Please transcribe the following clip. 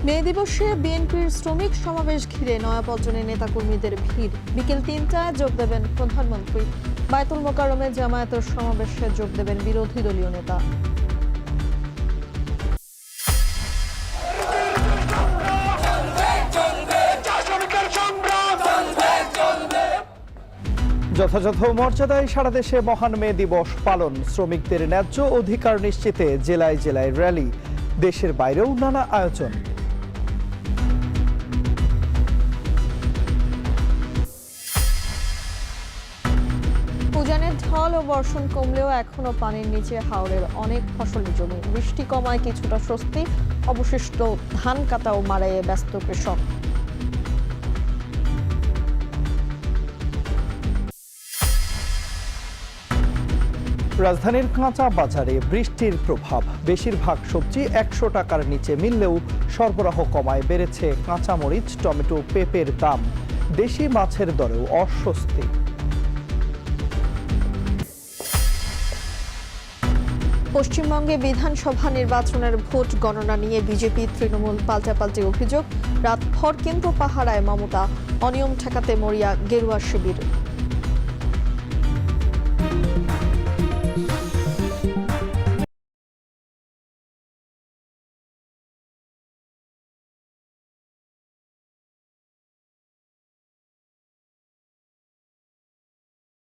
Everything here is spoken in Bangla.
মে দিবসে বিএনপির শ্রমিক সমাবেশ ঘিরে নয়াপল্টনে নেতাকর্মীদের ভিড়। বিকেল ৩টায় যোগ দেবেন প্রধানমন্ত্রী। বায়তুল মোকাররমে জামায়াতের সমাবেশে যোগ দেবেন বিরোধী দলীয় নেতা। যথাযথ মর্যাদায় সারা দেশে মহান মে দিবস পালন। শ্রমিকদের ন্যায্য অধিকার নিশ্চিতে জেলায় জেলায় র্যালি, দেশের বাইরেও নানা আয়োজন। উজানের ঢল ও বর্ষণ কমলেও এখনো পানির নিচে হাওরের অনেক ফসলি জমি। বৃষ্টি কমায় কিছুটা স্বস্তি, অবশিষ্ট ধান কাটা ও মাড়াইয়ে ব্যস্ত কৃষক। রাজধানীর কাঁচা বাজারে বৃষ্টির প্রভাব। বেশিরভাগ সবজি ১০০ টাকার নিচে মিললেও সরবরাহ কমায় বেড়েছে কাঁচামরিচ, টমেটো, পেঁপের দাম। দেশি মাছের দরেও অস্বস্তি। পশ্চিমবঙ্গে বিধানসভা নির্বাচনের ভোট গণনা নিয়ে বিজেপি তৃণমূল পাল্টাপাল্টি অভিযোগ। রাতভর কেন্দ্র পাহারায় মমতা। অনিয়ম ঠেকাতে মরিয়া গেরুয়া শিবির।